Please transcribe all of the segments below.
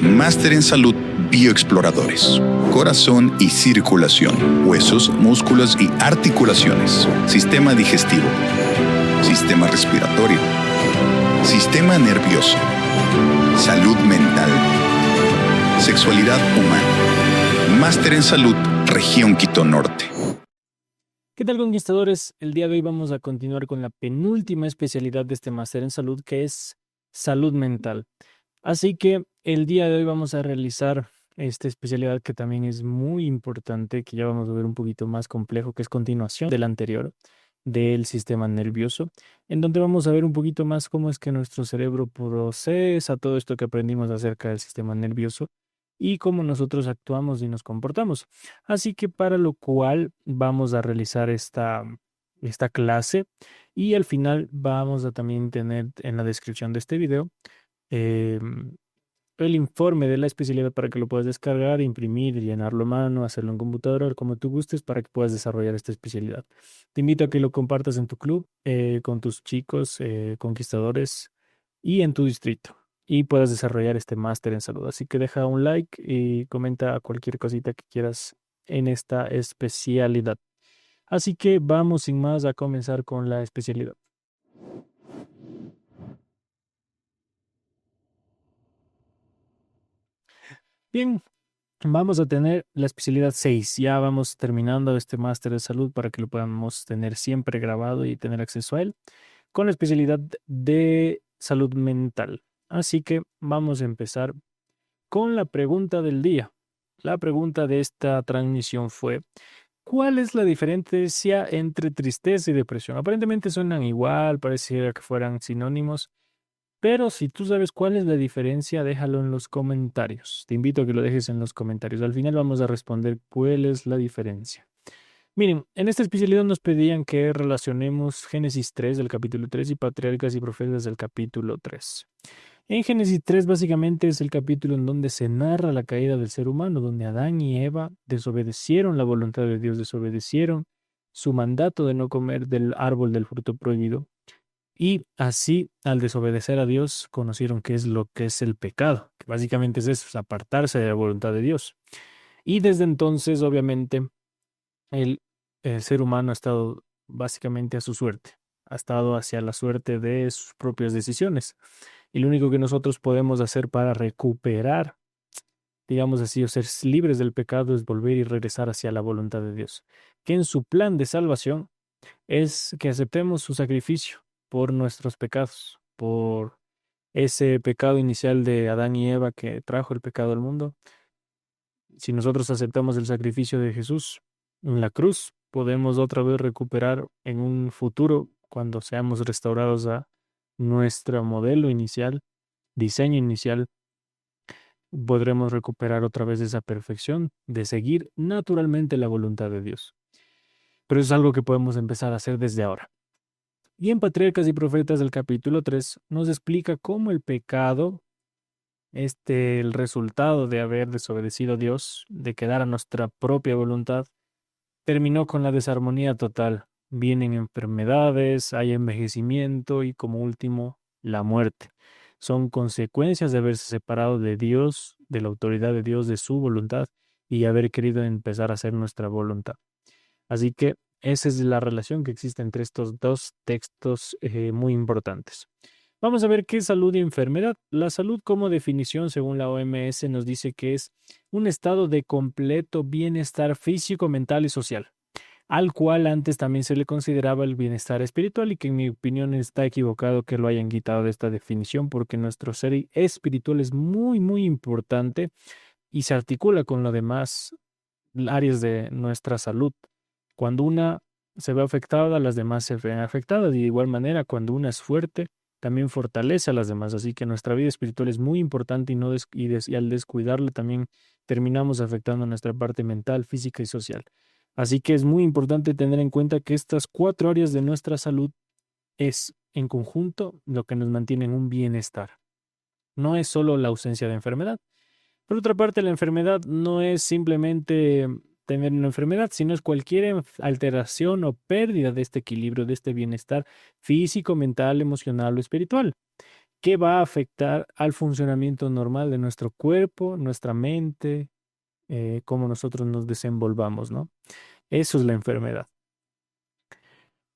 Máster en Salud Bioexploradores. Corazón y circulación, huesos, músculos y articulaciones, sistema digestivo, sistema respiratorio, sistema nervioso, salud mental, sexualidad humana. Máster en Salud, Región Quito Norte. ¿Qué tal, conquistadores? El día de hoy vamos a continuar con la penúltima especialidad de este máster en salud, que es salud mental. Así que el día de hoy vamos a realizar esta especialidad que también es muy importante, que ya vamos a ver un poquito más complejo, que es continuación del anterior, del sistema nervioso, en donde vamos a ver un poquito más cómo es que nuestro cerebro procesa todo esto que aprendimos acerca del sistema nervioso y cómo nosotros actuamos y nos comportamos. Así que para lo cual vamos a realizar esta clase y al final vamos a también tener en la descripción de este video em, el informe de la especialidad para que lo puedas descargar, imprimir, llenarlo a mano, hacerlo en computadora, como tú gustes, para que puedas desarrollar esta especialidad. Te invito a que lo compartas en tu club, con tus chicos conquistadores y en tu distrito y puedas desarrollar este máster en salud. Así que deja un like y comenta cualquier cosita que quieras en esta especialidad. Así que vamos sin más a comenzar con la especialidad. Bien, vamos a tener la especialidad 6. Ya vamos terminando este máster de salud para que lo podamos tener siempre grabado y tener acceso a él, con la especialidad de salud mental. Así que vamos a empezar con la pregunta del día. La pregunta de esta transmisión fue: ¿cuál es la diferencia entre tristeza y depresión? Aparentemente suenan igual, pareciera que fueran sinónimos. Pero si tú sabes cuál es la diferencia, déjalo en los comentarios. Te invito a que lo dejes en los comentarios. Al final vamos a responder cuál es la diferencia. Miren, en esta especialidad nos pedían que relacionemos Génesis 3 del capítulo 3 y Patriarcas y Profetas del capítulo 3. En Génesis 3 básicamente es el capítulo en donde se narra la caída del ser humano, donde Adán y Eva desobedecieron la voluntad de Dios, desobedecieron su mandato de no comer del árbol del fruto prohibido. Y así, al desobedecer a Dios, conocieron qué es lo que es el pecado, que básicamente es eso, es apartarse de la voluntad de Dios. Y desde entonces, obviamente, el, el ser humano ha estado básicamente a su suerte, ha estado hacia la suerte de sus propias decisiones. Y lo único que nosotros podemos hacer para recuperar, digamos así, o ser libres del pecado es volver y regresar hacia la voluntad de Dios, que en su plan de salvación es que aceptemos su sacrificio por nuestros pecados, por ese pecado inicial de Adán y Eva que trajo el pecado al mundo. Si nosotros aceptamos el sacrificio de Jesús en la cruz, podemos otra vez recuperar en un futuro, cuando seamos restaurados a nuestro modelo inicial, diseño inicial, podremos recuperar otra vez esa perfección de seguir naturalmente la voluntad de Dios. Pero eso es algo que podemos empezar a hacer desde ahora. Y en Patriarcas y Profetas del capítulo 3 nos explica cómo el pecado, el resultado de haber desobedecido a Dios, de quedar a nuestra propia voluntad, terminó con la desarmonía total. Vienen enfermedades, hay envejecimiento y como último, la muerte. Son consecuencias de haberse separado de Dios, de la autoridad de Dios, de su voluntad y haber querido empezar a hacer nuestra voluntad. Así que esa es la relación que existe entre estos dos textos muy importantes. Vamos a ver qué es salud y enfermedad. La salud, como definición según la OMS, nos dice que es un estado de completo bienestar físico, mental y social, al cual antes también se le consideraba el bienestar espiritual y que en mi opinión está equivocado que lo hayan quitado de esta definición porque nuestro ser espiritual es muy, muy importante y se articula con las demás áreas de nuestra salud. Cuando una se ve afectada, las demás se ven afectadas. Y de igual manera, cuando una es fuerte, también fortalece a las demás. Así que nuestra vida espiritual es muy importante y, no y al descuidarla también terminamos afectando nuestra parte mental, física y social. Así que es muy importante tener en cuenta que estas 4 áreas de nuestra salud es en conjunto lo que nos mantiene en un bienestar. No es solo la ausencia de enfermedad. Por otra parte, la enfermedad no es simplemente tener una enfermedad, sino es cualquier alteración o pérdida de este equilibrio, de este bienestar físico, mental, emocional o espiritual, que va a afectar al funcionamiento normal de nuestro cuerpo, nuestra mente, cómo nosotros nos desenvolvamos, ¿no? Eso es la enfermedad.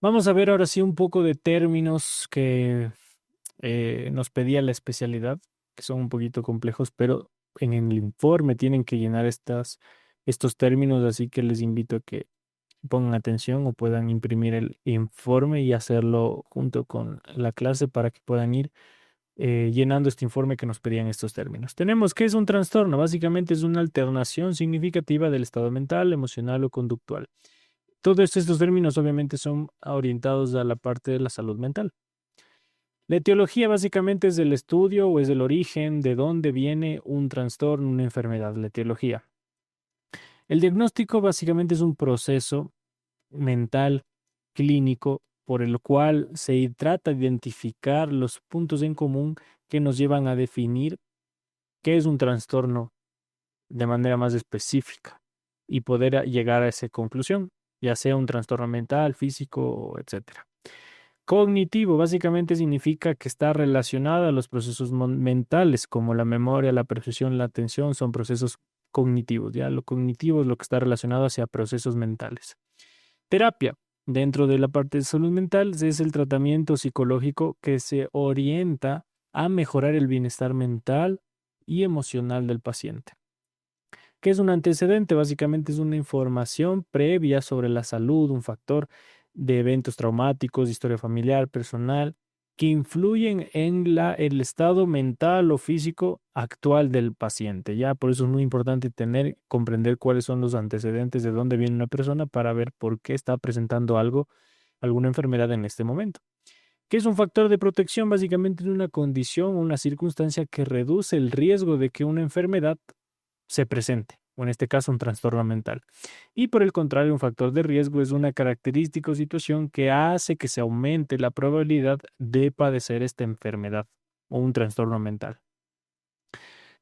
Vamos a ver ahora sí un poco de términos que nos pedía la especialidad, que son un poquito complejos, pero en el informe tienen que llenar estos términos, así que les invito a que pongan atención o puedan imprimir el informe y hacerlo junto con la clase para que puedan ir llenando este informe que nos pedían estos términos. Tenemos que es un trastorno, básicamente es una alternación significativa del estado mental, emocional o conductual. Todos estos términos obviamente son orientados a la parte de la salud mental. La etiología básicamente es el estudio o es el origen de dónde viene un trastorno, una enfermedad, la etiología. El diagnóstico básicamente es un proceso mental clínico por el cual se trata de identificar los puntos en común que nos llevan a definir qué es un trastorno de manera más específica y poder llegar a esa conclusión, ya sea un trastorno mental, físico, etcétera. Cognitivo básicamente significa que está relacionada a los procesos mentales como la memoria, la percepción, la atención, son procesos cognitivos. Ya lo cognitivo es lo que está relacionado hacia procesos mentales. Terapia. Dentro de la parte de salud mental es el tratamiento psicológico que se orienta a mejorar el bienestar mental y emocional del paciente. ¿Qué es un antecedente? Básicamente es una información previa sobre la salud, un factor de eventos traumáticos, historia familiar, personal, que influyen en el estado mental o físico actual del paciente. Ya por eso es muy importante comprender cuáles son los antecedentes de dónde viene una persona para ver por qué está presentando alguna enfermedad en este momento. ¿Qué es un factor de protección? Básicamente es una condición, una circunstancia que reduce el riesgo de que una enfermedad se presente, o en este caso un trastorno mental. Y por el contrario, un factor de riesgo es una característica o situación que hace que se aumente la probabilidad de padecer esta enfermedad o un trastorno mental.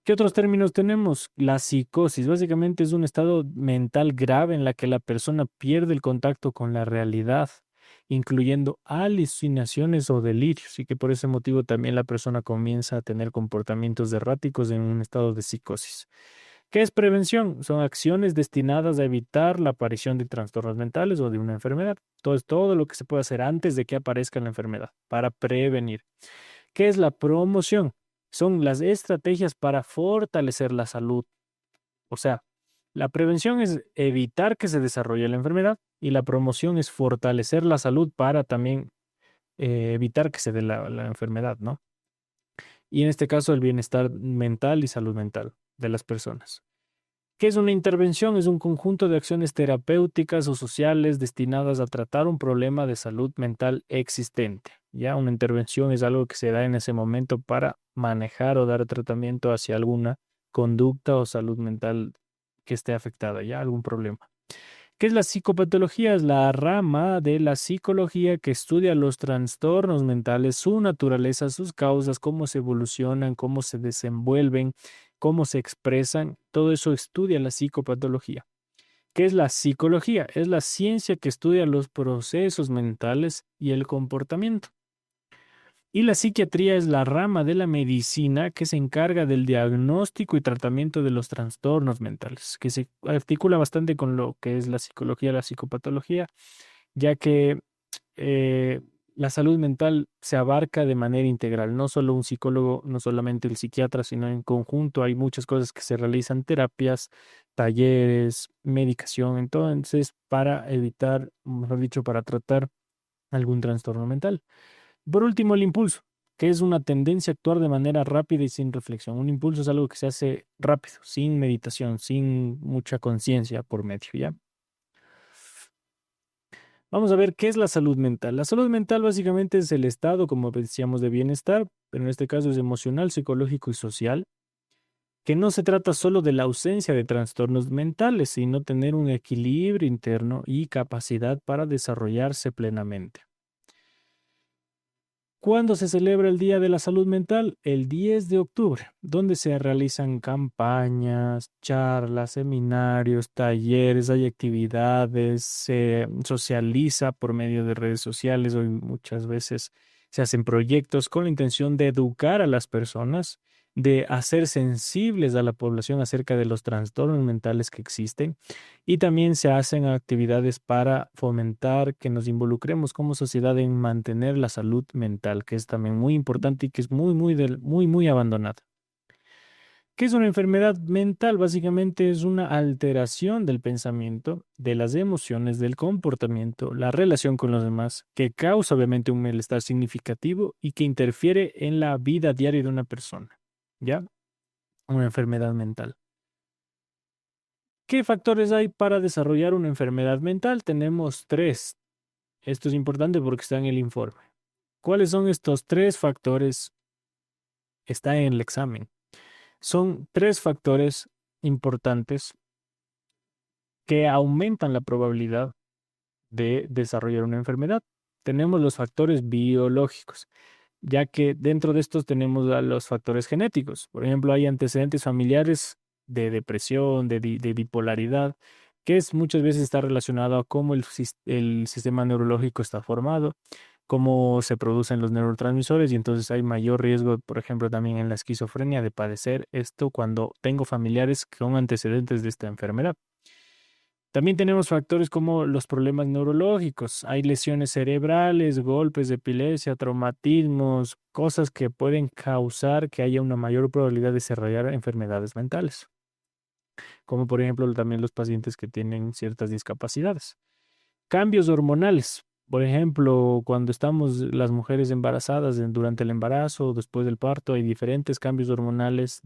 ¿Qué otros términos tenemos? La psicosis básicamente es un estado mental grave en la que la persona pierde el contacto con la realidad, incluyendo alucinaciones o delirios, y que por ese motivo también la persona comienza a tener comportamientos erráticos en un estado de psicosis. ¿Qué es prevención? Son acciones destinadas a evitar la aparición de trastornos mentales o de una enfermedad. Todo lo que se puede hacer antes de que aparezca la enfermedad para prevenir. ¿Qué es la promoción? Son las estrategias para fortalecer la salud. O sea, la prevención es evitar que se desarrolle la enfermedad y la promoción es fortalecer la salud para también evitar que se dé la enfermedad, ¿no? Y en este caso el bienestar mental y salud mental de las personas. ¿Qué es una intervención? Es un conjunto de acciones terapéuticas o sociales destinadas a tratar un problema de salud mental existente. Ya una intervención es algo que se da en ese momento para manejar o dar tratamiento hacia alguna conducta o salud mental que esté afectada, ya algún problema. ¿Qué es la psicopatología? Es la rama de la psicología que estudia los trastornos mentales, su naturaleza, sus causas, cómo se evolucionan, cómo se desenvuelven, cómo se expresan. Todo eso estudia la psicopatología. ¿Qué es la psicología? Es la ciencia que estudia los procesos mentales y el comportamiento. Y la psiquiatría es la rama de la medicina que se encarga del diagnóstico y tratamiento de los trastornos mentales, que se articula bastante con lo que es la psicología, la psicopatología, ya que eh, la salud mental se abarca de manera integral, no solo un psicólogo, no solamente el psiquiatra, sino en conjunto hay muchas cosas que se realizan, terapias, talleres, medicación, entonces para evitar, mejor dicho, para tratar algún trastorno mental. Por último, el impulso, que es una tendencia a actuar de manera rápida y sin reflexión. Un impulso es algo que se hace rápido, sin meditación, sin mucha conciencia por medio, ¿ya? Vamos a ver qué es la salud mental. La salud mental básicamente es el estado, como decíamos, de bienestar, pero en este caso es emocional, psicológico y social, que no se trata solo de la ausencia de trastornos mentales, sino tener un equilibrio interno y capacidad para desarrollarse plenamente. ¿Cuándo se celebra el Día de la Salud Mental? El 10 de octubre, donde se realizan campañas, charlas, seminarios, talleres, hay actividades, se socializa por medio de redes sociales. Hoy muchas veces Se hacen proyectos con la intención de educar a las personas, de hacer sensibles a la población acerca de los trastornos mentales que existen, y también se hacen actividades para fomentar que nos involucremos como sociedad en mantener la salud mental, que es también muy importante y que es muy abandonada. ¿Qué es una enfermedad mental? Básicamente es una alteración del pensamiento, de las emociones, del comportamiento, la relación con los demás, que causa obviamente un malestar significativo y que interfiere en la vida diaria de una persona. ¿Ya? Una enfermedad mental. ¿Qué factores hay para desarrollar una enfermedad mental? Tenemos tres. Esto es importante porque está en el informe. ¿Cuáles son estos tres factores? Está en el examen. Son tres factores importantes que aumentan la probabilidad de desarrollar una enfermedad. Tenemos los factores biológicos, ya que dentro de estos tenemos a los factores genéticos. Por ejemplo, hay antecedentes familiares de depresión, de bipolaridad, que es muchas veces está relacionado a cómo el sistema neurológico está formado, cómo se producen los neurotransmisores, y entonces hay mayor riesgo, por ejemplo, también en la esquizofrenia de padecer esto cuando tengo familiares con antecedentes de esta enfermedad. También tenemos factores como los problemas neurológicos. Hay lesiones cerebrales, golpes de epilepsia, traumatismos, cosas que pueden causar que haya una mayor probabilidad de desarrollar enfermedades mentales, como por ejemplo también los pacientes que tienen ciertas discapacidades. Cambios hormonales. Por ejemplo, cuando estamos las mujeres embarazadas durante el embarazo o después del parto, hay diferentes cambios hormonales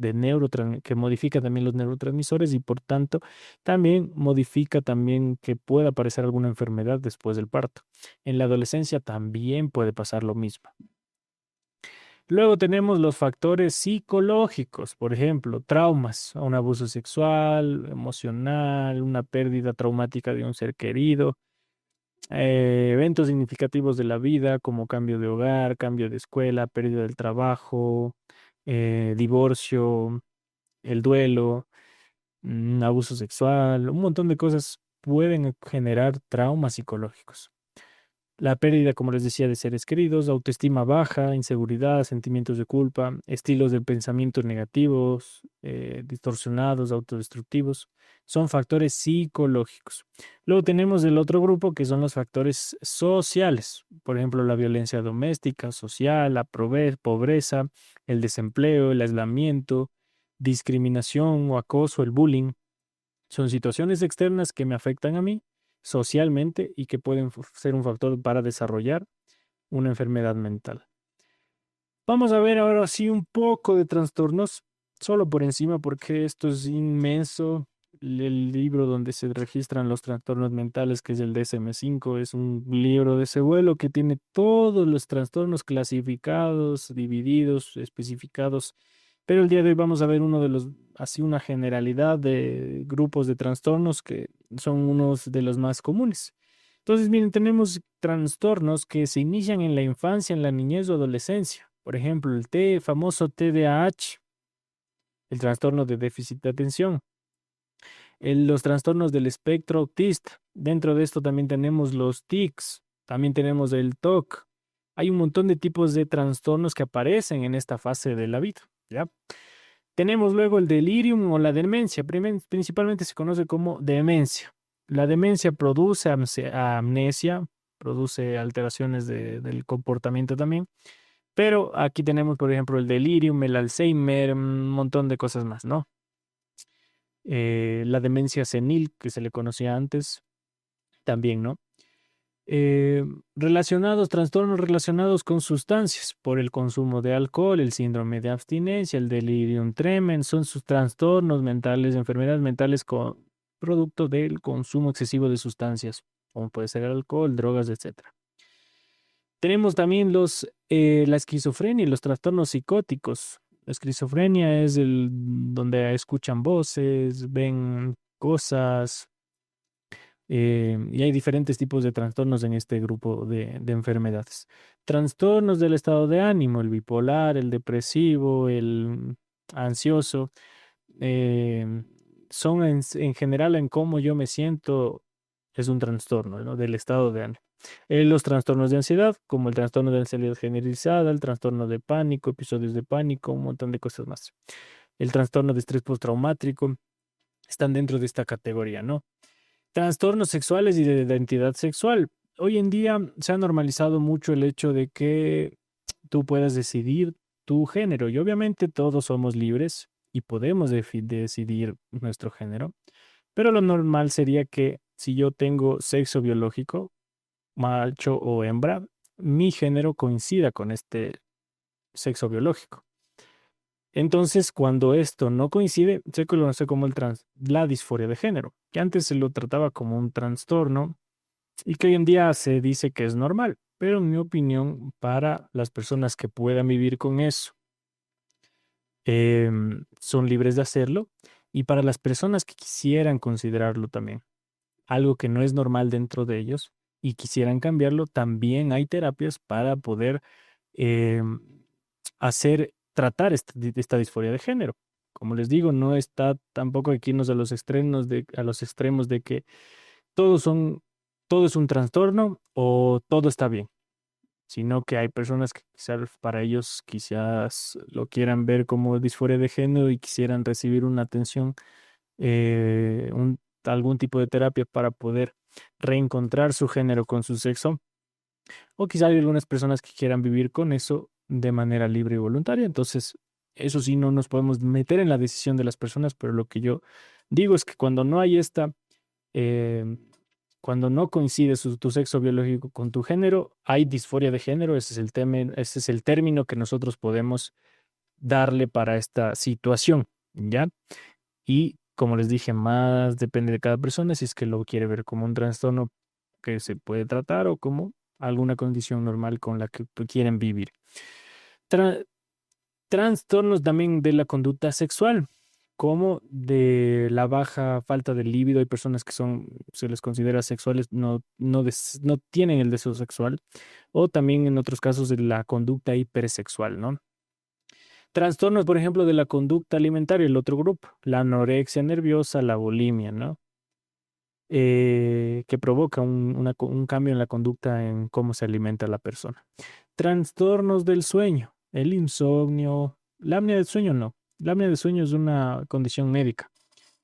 que modifican también los neurotransmisores y por tanto también modifica también que pueda aparecer alguna enfermedad después del parto. En la adolescencia también puede pasar lo mismo. Luego tenemos los factores psicológicos, por ejemplo, traumas, un abuso sexual, emocional, una pérdida traumática de un ser querido, eventos significativos de la vida como cambio de hogar, cambio de escuela, pérdida del trabajo, divorcio, el duelo, abuso sexual, un montón de cosas pueden generar traumas psicológicos. La pérdida, como les decía, de seres queridos, autoestima baja, inseguridad, sentimientos de culpa, estilos de pensamiento negativos, distorsionados, autodestructivos, son factores psicológicos. Luego tenemos el otro grupo que son los factores sociales, por ejemplo, la violencia doméstica, social, la pobreza, el desempleo, el aislamiento, discriminación o acoso, el bullying. Son situaciones externas que me afectan a mí socialmente y que pueden ser un factor para desarrollar una enfermedad mental. Vamos a ver ahora sí un poco de trastornos, solo por encima porque esto es inmenso. El libro donde se registran los trastornos mentales, que es el DSM-5, es un libro de ese vuelo que tiene todos los trastornos clasificados, divididos, especificados. Pero el día de hoy vamos a ver uno de los, así una generalidad de grupos de trastornos que son unos de los más comunes. Entonces, miren, tenemos trastornos que se inician en la infancia, en la niñez o adolescencia. Por ejemplo, el famoso TDAH, el trastorno de déficit de atención, los trastornos del espectro autista. Dentro de esto también tenemos los tics, también tenemos el TOC. Hay un montón de tipos de trastornos que aparecen en esta fase de la vida, ¿ya? Tenemos luego el delirium o la demencia, principalmente se conoce como demencia. La demencia produce amnesia, produce alteraciones del comportamiento también, pero aquí tenemos, por ejemplo, el delirium, el Alzheimer, un montón de cosas más, ¿no? La demencia senil, que se le conocía antes, también, ¿no? Trastornos relacionados con sustancias, por el consumo de alcohol, el síndrome de abstinencia, el delirium tremens, son sus trastornos mentales, enfermedades mentales con producto del consumo excesivo de sustancias, como puede ser el alcohol, drogas, etcétera. Tenemos también la esquizofrenia y los trastornos psicóticos. La esquizofrenia es donde escuchan voces, ven cosas, y hay diferentes tipos de trastornos en este grupo de enfermedades. Trastornos del estado de ánimo, el bipolar, el depresivo, el ansioso, eh, son en general en cómo yo me siento, es un trastorno, ¿no? Del estado de ánimo. Los trastornos de ansiedad, como el trastorno de ansiedad generalizada, el trastorno de pánico, episodios de pánico, un montón de cosas más. El trastorno de estrés postraumático están dentro de esta categoría, ¿no? Trastornos sexuales y de identidad sexual. Hoy en día se ha normalizado mucho el hecho de que tú puedas decidir tu género y obviamente todos somos libres y podemos decidir nuestro género, pero lo normal sería que si yo tengo sexo biológico, macho o hembra, mi género coincida con este sexo biológico. Entonces, cuando esto no coincide, se conoce como la disforia de género, que antes se lo trataba como un trastorno y que hoy en día se dice que es normal, pero en mi opinión, para las personas que puedan vivir con eso, son libres de hacerlo, y para las personas que quisieran considerarlo también algo que no es normal dentro de ellos y quisieran cambiarlo, también hay terapias para poder em, tratar esta disforia de género. Como les digo, no está tampoco aquí a los extremos de que todos son, todo es un trastorno o todo está bien, sino que hay personas que quizás lo quieran ver como disforia de género y quisieran recibir una atención, algún tipo de terapia para poder reencontrar su género con su sexo, o quizá hay algunas personas que quieran vivir con eso de manera libre y voluntaria. Entonces, eso sí, no nos podemos meter en la decisión de las personas, pero lo que yo digo es que cuando no hay eh, cuando no coincide tu sexo biológico con tu género, hay disforia de género. Ese es el término que nosotros podemos darle para esta situación, ¿ya? Y como les dije, más depende de cada persona si es que lo quiere ver como un trastorno que se puede tratar o como alguna condición normal con la que quieren vivir. Tra- Trastornos también de la conducta sexual, como de la baja falta de líbido. Hay personas que se les considera sexuales, no tienen el deseo sexual, o también en otros casos de la conducta hipersexual, ¿no? Trastornos, por ejemplo, de la conducta alimentaria, el otro grupo, la anorexia nerviosa, la bulimia, ¿no? Que provoca un cambio en la conducta en cómo se alimenta la persona. Trastornos del sueño, el insomnio, la apnea del sueño no. La apnea del sueño es una condición médica,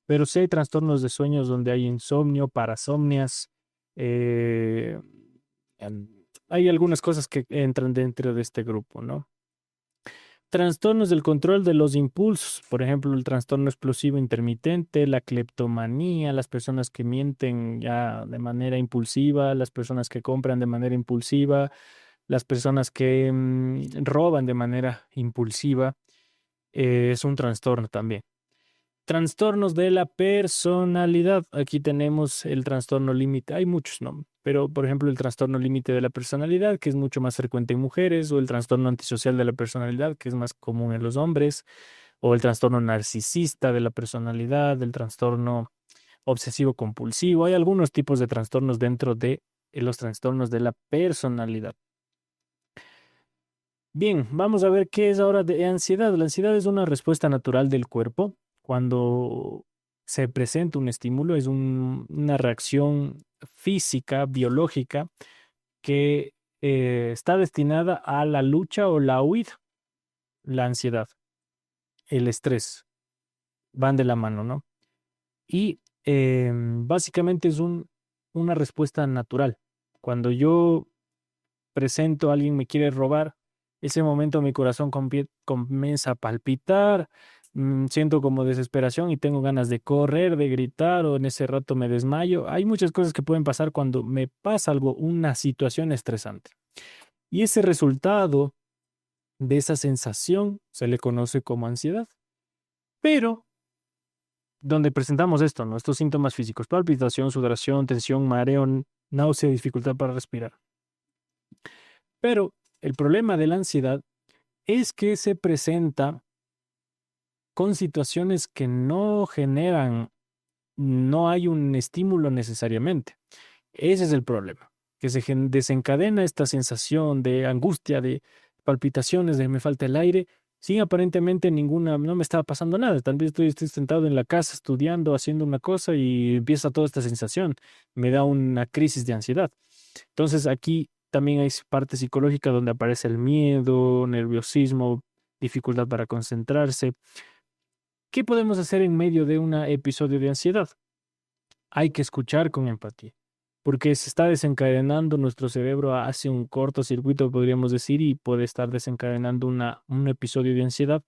pero sí hay trastornos de sueños donde hay insomnio, parasomnias. eh, em, Hay algunas cosas que entran dentro de este grupo, ¿no? Trastornos del control de los impulsos, por ejemplo, el trastorno explosivo intermitente, la cleptomanía, las personas que mienten ya de manera impulsiva, las personas que compran de manera impulsiva, las personas que roban de manera impulsiva, es un trastorno también. Trastornos de la personalidad. Aquí tenemos el trastorno límite. Hay muchos, ¿no? Pero, por ejemplo, el trastorno límite de la personalidad, que es mucho más frecuente en mujeres, o el trastorno antisocial de la personalidad, que es más común en los hombres, o el trastorno narcisista de la personalidad, el trastorno obsesivo compulsivo. Hay algunos tipos de trastornos dentro de los trastornos de la personalidad. Bien, vamos a ver qué es ahora de ansiedad. La ansiedad es una respuesta natural del cuerpo cuando se presenta un estímulo, es una reacción física, biológica, que está destinada a la lucha o la huida. La ansiedad, el estrés, van de la mano, ¿no? Y básicamente es una respuesta natural. Cuando yo presento, alguien me quiere robar, ese momento mi corazón comienza a palpitar, siento como desesperación y tengo ganas de correr, de gritar, o en ese rato me desmayo. Hay muchas cosas que pueden pasar cuando me pasa algo, una situación estresante. Y ese resultado de esa sensación se le conoce como ansiedad. Pero donde presentamos esto, ¿no? Estos síntomas físicos: palpitación, sudoración, tensión, mareo, náusea, dificultad para respirar. Pero el problema de la ansiedad es que se presenta con situaciones que no no hay un estímulo necesariamente. Ese es el problema, que se desencadena esta sensación de angustia, de palpitaciones, de me falta el aire, sin aparentemente no me estaba pasando nada. Tal vez estoy sentado en la casa estudiando, haciendo una cosa y empieza toda esta sensación. Me da una crisis de ansiedad. Entonces aquí también hay parte psicológica donde aparece el miedo, nerviosismo, dificultad para concentrarse. ¿Qué podemos hacer en medio de un episodio de ansiedad? Hay que escuchar con empatía, porque se está desencadenando, nuestro cerebro hace un cortocircuito, podríamos decir, y puede estar desencadenando un episodio de ansiedad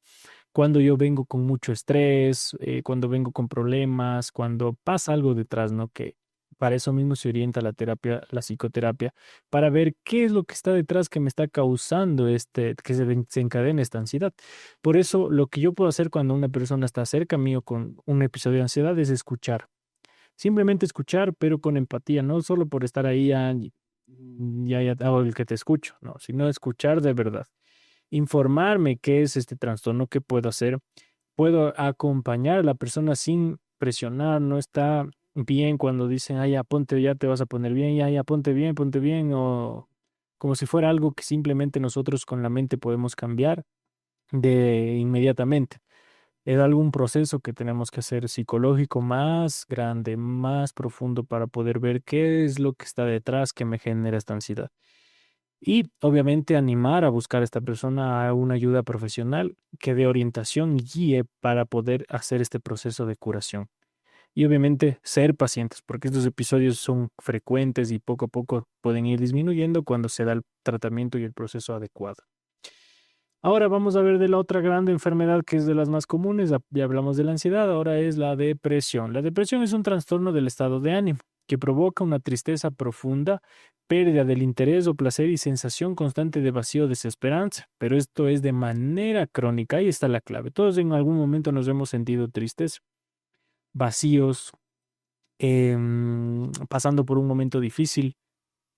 cuando yo vengo con mucho estrés, cuando vengo con problemas, cuando pasa algo detrás, ¿no? Que para eso mismo se orienta la terapia, la psicoterapia, para ver qué es lo que está detrás que me está causando que se desencadene esta ansiedad. Por eso, lo que yo puedo hacer cuando una persona está cerca mío con un episodio de ansiedad es escuchar. Simplemente escuchar, pero con empatía, no solo por estar ahí, ya hago el que te escucho, no, sino escuchar de verdad. Informarme qué es este trastorno, qué puedo hacer. Puedo acompañar a la persona sin presionar, no está bien cuando dicen, ya ponte, ya te vas a poner bien, ya ponte bien, o como si fuera algo que simplemente nosotros con la mente podemos cambiar de inmediatamente. Es algún proceso que tenemos que hacer psicológico más grande, más profundo para poder ver qué es lo que está detrás que me genera esta ansiedad. Y obviamente animar a buscar a esta persona a una ayuda profesional que dé orientación y guíe para poder hacer este proceso de curación. Y obviamente ser pacientes, porque estos episodios son frecuentes y poco a poco pueden ir disminuyendo cuando se da el tratamiento y el proceso adecuado. Ahora vamos a ver de la otra gran enfermedad que es de las más comunes. Ya hablamos de la ansiedad, ahora es la depresión. La depresión es un trastorno del estado de ánimo que provoca una tristeza profunda, pérdida del interés o placer y sensación constante de vacío o desesperanza. Pero esto es de manera crónica, ahí está la clave. Todos en algún momento nos hemos sentido tristes, vacíos, pasando por un momento difícil,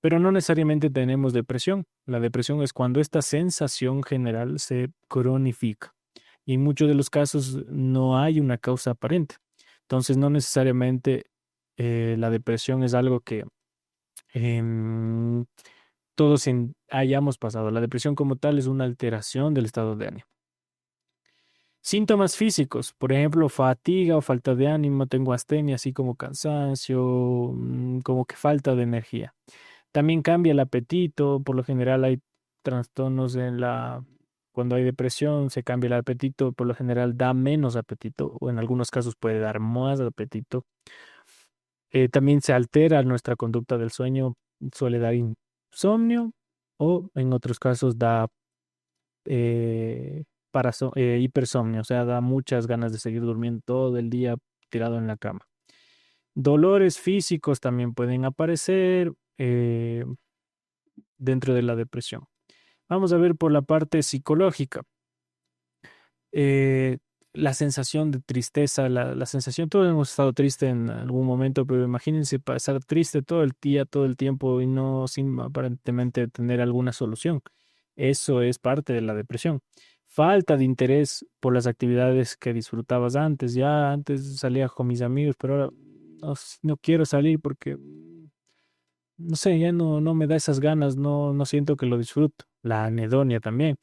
pero no necesariamente tenemos depresión. La depresión es cuando esta sensación general se cronifica y en muchos de los casos no hay una causa aparente. Entonces, no necesariamente la depresión es algo que em, todos hayamos pasado. La depresión como tal es una alteración del estado de ánimo. Síntomas físicos, por ejemplo, fatiga o falta de ánimo, tengo astenia, así como cansancio, como que falta de energía. También cambia el apetito, por lo general hay trastornos cuando hay depresión, se cambia el apetito, por lo general da menos apetito o en algunos casos puede dar más apetito. También se altera nuestra conducta del sueño, suele dar insomnio o en otros casos da hipersomnio, o sea, da muchas ganas de seguir durmiendo todo el día tirado en la cama. Dolores físicos también pueden aparecer dentro de la depresión. Vamos a ver por la parte psicológica. Eh, la sensación de tristeza, la sensación, todos hemos estado tristes en algún momento, pero imagínense pasar triste todo el día, todo el tiempo y no sin aparentemente tener alguna solución. Eso es parte de la depresión. Falta de interés por las actividades que disfrutabas antes. Ya antes salía con mis amigos, pero ahora no quiero salir porque, no sé, ya no me da esas ganas, no siento que lo disfruto. La anedonia también,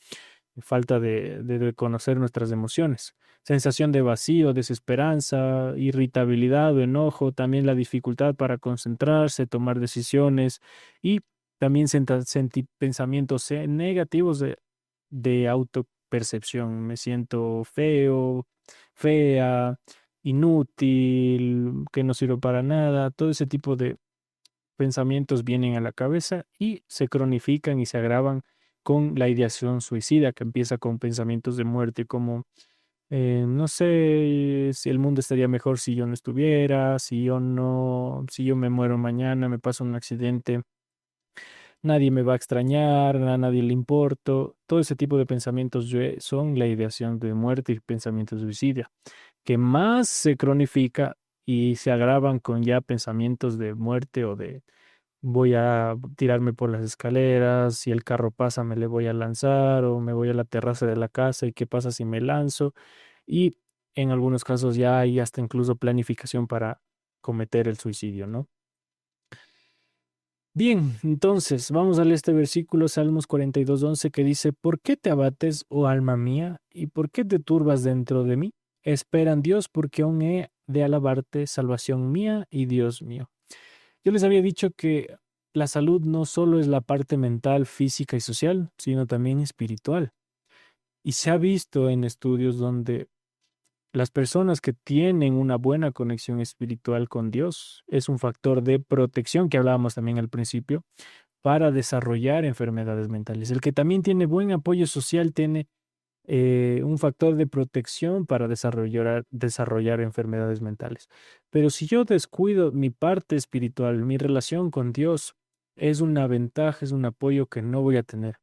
falta de reconocer nuestras emociones. Sensación de vacío, desesperanza, irritabilidad o enojo, también la dificultad para concentrarse, tomar decisiones y también pensamientos negativos de autopercepción. Me siento feo, fea, inútil, que no sirvo para nada. Todo ese tipo de pensamientos vienen a la cabeza y se cronifican y se agravan con la ideación suicida, que empieza con pensamientos de muerte como, no sé si el mundo estaría mejor si yo no estuviera, si yo me muero mañana, me pasa un accidente, nadie me va a extrañar, a nadie le importo. Todo ese tipo de pensamientos son la ideación de muerte y pensamientos suicida, que más se cronifica y se agravan con ya pensamientos de muerte o de voy a tirarme por las escaleras, si el carro pasa me le voy a lanzar o me voy a la terraza de la casa y qué pasa si me lanzo. Y en algunos casos ya hay hasta incluso planificación para cometer el suicidio, ¿no? Bien, entonces vamos a leer este versículo, Salmos 42:11, que dice, ¿por qué te abates, oh alma mía, y por qué te turbas dentro de mí? Espera en Dios, porque aún he de alabarte, salvación mía y Dios mío. Yo les había dicho que la salud no solo es la parte mental, física y social, sino también espiritual. Y se ha visto en estudios donde las personas que tienen una buena conexión espiritual con Dios es un factor de protección que hablábamos también al principio para desarrollar enfermedades mentales. El que también tiene buen apoyo social tiene un factor de protección para desarrollar enfermedades mentales. Pero si yo descuido mi parte espiritual, mi relación con Dios, es una ventaja, es un apoyo que no voy a tener.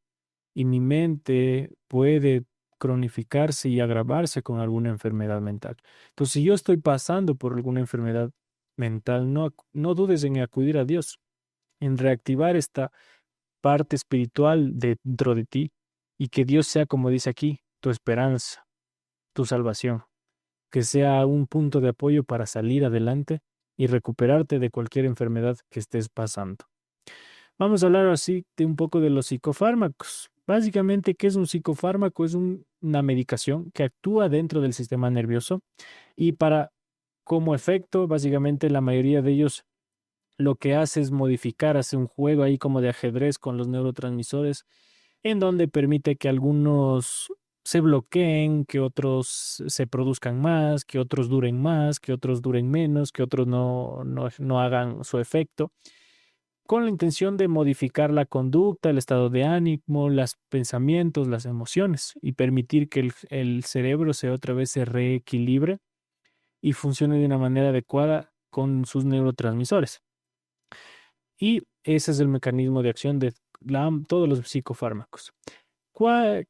Y mi mente puede cronificarse y agravarse con alguna enfermedad mental. Entonces, si yo estoy pasando por alguna enfermedad mental, no dudes en acudir a Dios, en reactivar esta parte espiritual dentro de ti y que Dios sea, como dice aquí, tu esperanza, tu salvación, que sea un punto de apoyo para salir adelante y recuperarte de cualquier enfermedad que estés pasando. Vamos a hablar así de un poco de los psicofármacos. Básicamente, ¿qué es un psicofármaco? Es una medicación que actúa dentro del sistema nervioso y como efecto, básicamente la mayoría de ellos lo que hace es modificar, hace un juego ahí como de ajedrez con los neurotransmisores, en donde permite que algunos se bloqueen, que otros se produzcan más, que otros duren más, que otros duren menos, que otros no hagan su efecto, con la intención de modificar la conducta, el estado de ánimo, los pensamientos, las emociones y permitir que el cerebro otra vez se reequilibre y funcione de una manera adecuada con sus neurotransmisores. Y ese es el mecanismo de acción de todos los psicofármacos.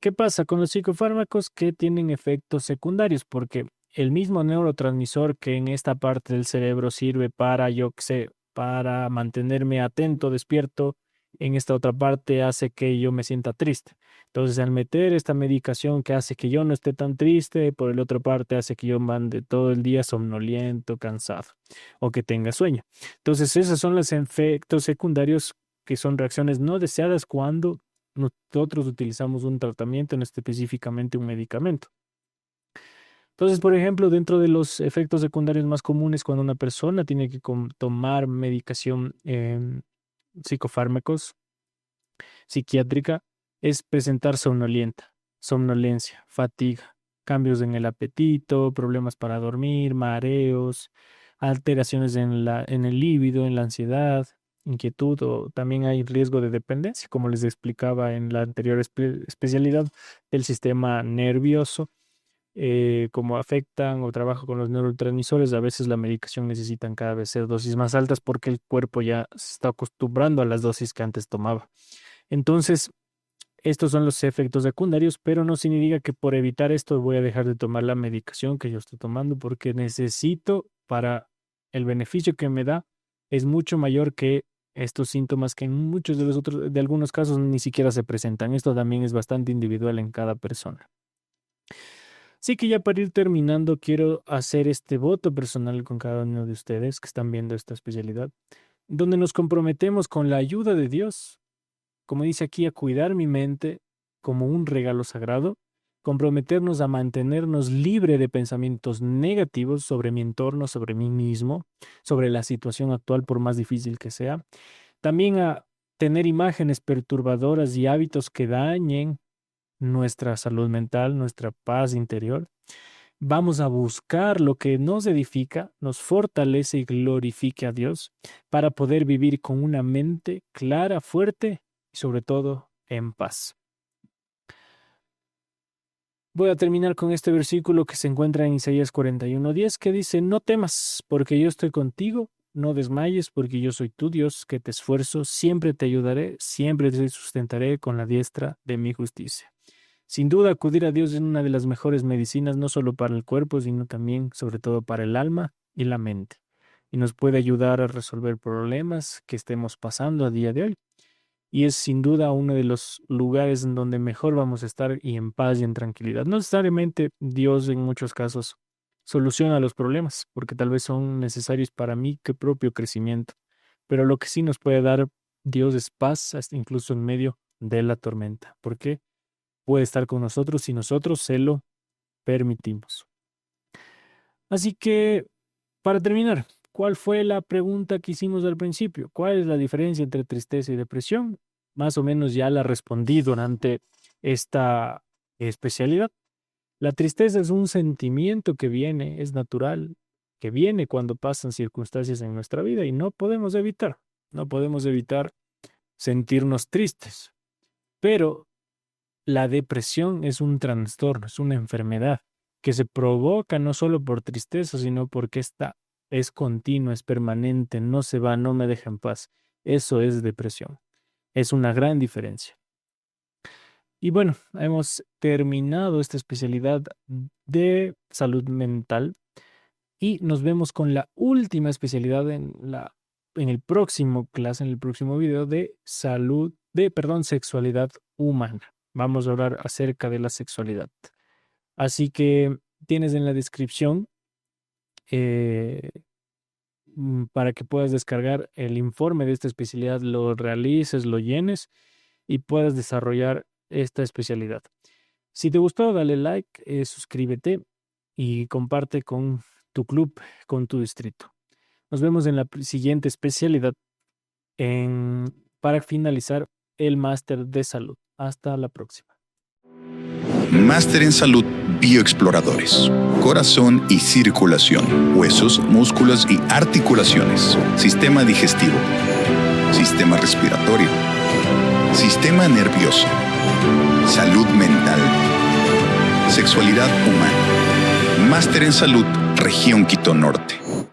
¿Qué pasa con los psicofármacos que tienen efectos secundarios? Porque el mismo neurotransmisor que en esta parte del cerebro sirve para, yo qué sé, para mantenerme atento, despierto, en esta otra parte hace que yo me sienta triste. Entonces, al meter esta medicación que hace que yo no esté tan triste, por la otra parte hace que yo mande todo el día somnoliento, cansado o que tenga sueño. Entonces, esos son los efectos secundarios que son reacciones no deseadas cuando nosotros utilizamos un tratamiento, no específicamente un medicamento. Entonces, por ejemplo, dentro de los efectos secundarios más comunes cuando una persona tiene que tomar medicación, psicofármacos, psiquiátrica, es presentar somnolencia, fatiga, cambios en el apetito, problemas para dormir, mareos, alteraciones en el líbido, en la ansiedad, inquietud, o también hay riesgo de dependencia, como les explicaba en la anterior especialidad del sistema nervioso. Como afectan o trabajan con los neurotransmisores, a veces la medicación necesitan cada vez ser dosis más altas porque el cuerpo ya se está acostumbrando a las dosis que antes tomaba. Entonces, estos son los efectos secundarios, pero no significa que por evitar esto voy a dejar de tomar la medicación que yo estoy tomando porque necesito, para el beneficio que me da es mucho mayor que estos síntomas que en muchos de algunos casos ni siquiera se presentan. Esto también es bastante individual en cada persona. Así que ya para ir terminando, quiero hacer este voto personal con cada uno de ustedes que están viendo esta especialidad, donde nos comprometemos con la ayuda de Dios, como dice aquí, a cuidar mi mente como un regalo sagrado, comprometernos a mantenernos libre de pensamientos negativos sobre mi entorno, sobre mí mismo, sobre la situación actual, por más difícil que sea. También a tener imágenes perturbadoras y hábitos que dañen nuestra salud mental, nuestra paz interior. Vamos a buscar lo que nos edifica, nos fortalece y glorifique a Dios para poder vivir con una mente clara, fuerte y sobre todo en paz. Voy a terminar con este versículo que se encuentra en Isaías 41:10 que dice: no temas, porque yo estoy contigo, no desmayes, porque yo soy tu Dios, que te esfuerzo, siempre te ayudaré, siempre te sustentaré con la diestra de mi justicia. Sin duda, acudir a Dios es una de las mejores medicinas, no solo para el cuerpo, sino también, sobre todo, para el alma y la mente. Y nos puede ayudar a resolver problemas que estemos pasando a día de hoy. Y es sin duda uno de los lugares en donde mejor vamos a estar y en paz y en tranquilidad. No necesariamente Dios en muchos casos soluciona los problemas, porque tal vez son necesarios para mi propio crecimiento. Pero lo que sí nos puede dar Dios es paz, hasta incluso en medio de la tormenta. ¿Por qué? Puede estar con nosotros si nosotros se lo permitimos. Así que, para terminar, ¿cuál fue la pregunta que hicimos al principio? ¿Cuál es la diferencia entre tristeza y depresión? Más o menos ya la respondí durante esta especialidad. La tristeza es un sentimiento que viene, es natural, que viene cuando pasan circunstancias en nuestra vida y no podemos evitar sentirnos tristes. Pero la depresión es un trastorno, es una enfermedad que se provoca no solo por tristeza, sino porque esta es continua, es permanente, no se va, no me deja en paz. Eso es depresión. Es una gran diferencia. Y bueno, hemos terminado esta especialidad de salud mental y nos vemos con la última especialidad en el próximo video de sexualidad humana. Vamos a hablar acerca de la sexualidad. Así que tienes en la descripción para que puedas descargar el informe de esta especialidad, lo realices, lo llenes y puedas desarrollar esta especialidad. Si te gustó, dale like, suscríbete y comparte con tu club, con tu distrito. Nos vemos en la siguiente especialidad para finalizar el máster de salud. Hasta la próxima. Máster en Salud Bioexploradores. Corazón y circulación, huesos, músculos y articulaciones, sistema digestivo, sistema respiratorio, sistema nervioso, salud mental, sexualidad humana. Máster en Salud, Región Quito Norte.